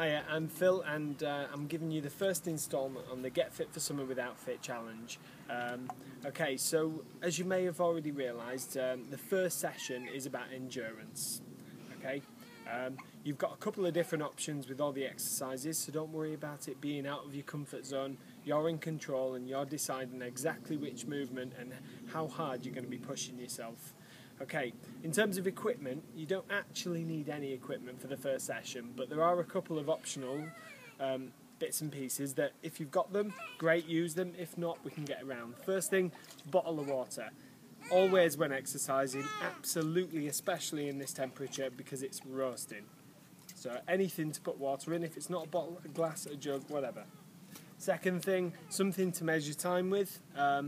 Hiya, I'm Phil and I'm giving you the first instalment on the Get Fit for Summer Without Fit challenge. Okay, so as you may have already realised, the first session is about endurance. Okay, you've got a couple of different options with all the exercises, so don't worry about it being out of your comfort zone. You're in control and you're deciding exactly which movement and how hard you're going to be pushing yourself. Okay, in terms of equipment, you don't actually need any equipment for the first session, but there are a couple of optional bits and pieces that if you've got them, great, use them. If not, we can get around. First thing, bottle of water. Always when exercising, absolutely, especially in this temperature because it's roasting. So anything to put water in, if it's not a bottle, a glass, a jug, whatever. Second thing, something to measure time with. A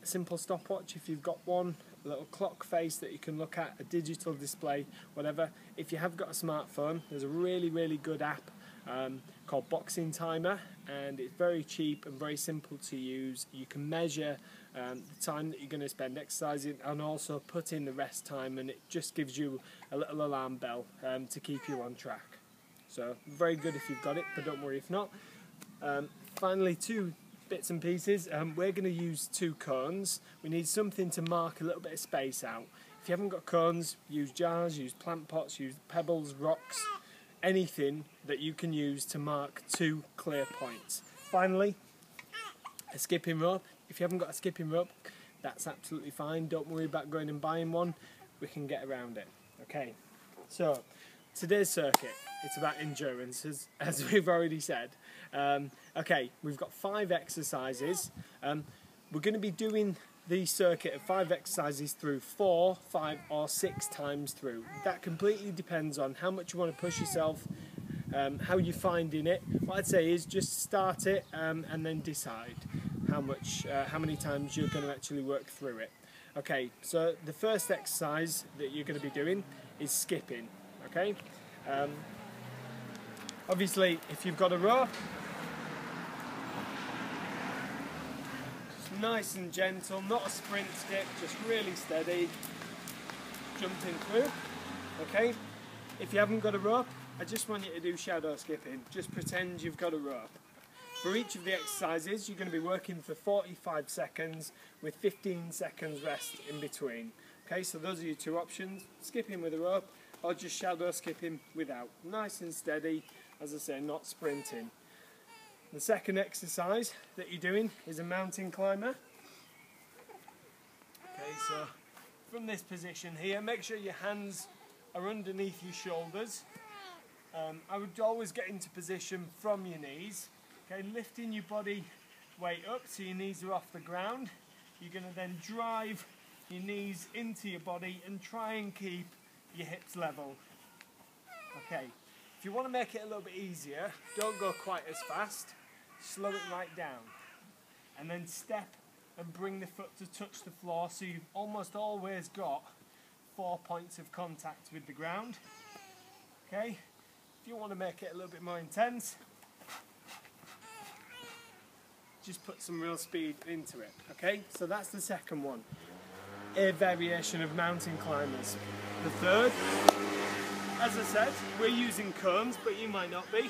simple stopwatch if you've got one. A little clock face that you can look at, a digital display, whatever. If you have got a smartphone, there's a really good app called Boxing Timer, and it's very cheap and very simple to use. You can measure the time that you're going to spend exercising and also put in the rest time, and it just gives you a little alarm bell to keep you on track. So very good if you've got it, but don't worry if not. Finally, two bits and pieces. We're going to use 2 cones. We need something to mark a little bit of space out. If you haven't got cones, use jars, use plant pots, use pebbles, rocks, anything that you can use to mark 2 clear points. Finally, a skipping rope. If you haven't got a skipping rope, that's absolutely fine. Don't worry about going and buying one. We can get around it. Okay, so today's circuit, it's about endurance, as we've already said. Okay, we've got 5 exercises. We're going to be doing the circuit of 5 exercises through 4, 5 or 6 times through. That completely depends on how much you want to push yourself, how you're finding it. What I'd say is just start it and then decide how many times you're going to actually work through it. Okay, so the first exercise that you're going to be doing is skipping. Okay, obviously if you've got a rope, just nice and gentle, not a sprint skip, just really steady, jumping through. Okay, if you haven't got a rope, I just want you to do shadow skipping. Just pretend you've got a rope. For each of the exercises, you're going to be working for 45 seconds with 15 seconds rest in between. Okay, so those are your 2 options, skipping with a rope or just shadow skipping without. Nice and steady, as I say, not sprinting. The second exercise that you're doing is a mountain climber. Okay, so from this position here, make sure your hands are underneath your shoulders. I would always get into position from your knees. Okay, lifting your body weight up so your knees are off the ground. You're going to then drive your knees into your body and try and keep your hips level. Okay, if you want to make it a little bit easier, don't go quite as fast. Slow it right down. And then step and bring the foot to touch the floor so you've almost always got 4 points of contact with the ground. Okay, if you want to make it a little bit more intense, just put some real speed into it. Okay, so that's the second one. A variation of mountain climbers. The third, as I said, we're using cones, but you might not be.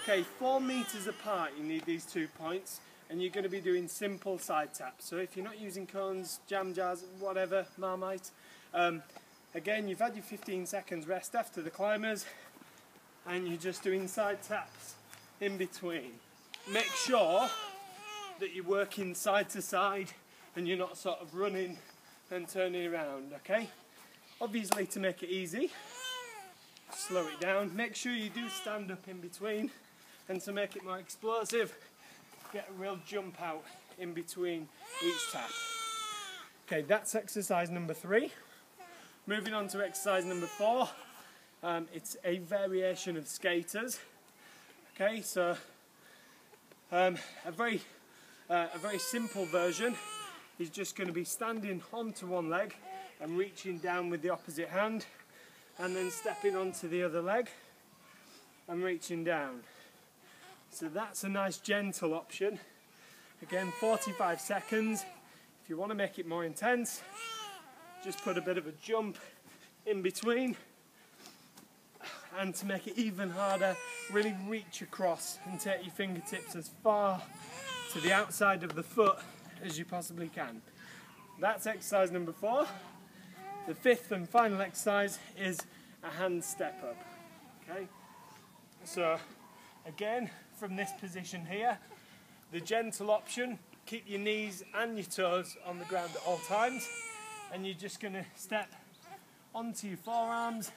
Okay, 4 meters apart you need these 2 points, and you're going to be doing simple side taps. So if you're not using cones, jam jars, whatever, Marmite, again, you've had your 15 seconds rest after the climbers, and you're just doing side taps in between. Make sure that you're working side to side and you're not sort of running and turning around, okay? Obviously, to make it easy, slow it down. Make sure you do stand up in between, and to make it more explosive, get a real jump out in between each tap. Okay, that's exercise number 3. Moving on to exercise number 4. It's a variation of skaters. Okay, so a very simple version is just going to be standing onto one leg and reaching down with the opposite hand, and then stepping onto the other leg and reaching down. So that's a nice gentle option. Again, 45 seconds. If you want to make it more intense, just put a bit of a jump in between and to make it even harder, really reach across and take your fingertips as far to the outside of the foot as you possibly can. That's exercise number 4. The 5th and final exercise is a hand step up. Okay, so again, from this position here, the gentle option, keep your knees and your toes on the ground at all times, and you're just going to step onto your forearms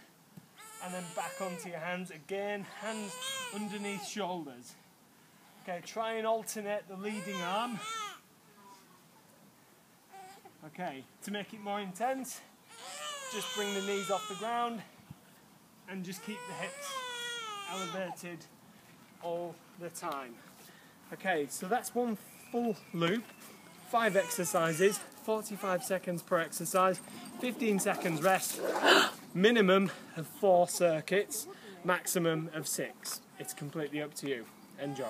and then back onto your hands. Again, hands underneath shoulders. Okay, try and alternate the leading arm. Okay, to make it more intense, just bring the knees off the ground and just keep the hips elevated all the time. Okay, so that's one full loop, 5 exercises, 45 seconds per exercise, 15 seconds rest, minimum of 4 circuits, maximum of 6. It's completely up to you. Enjoy.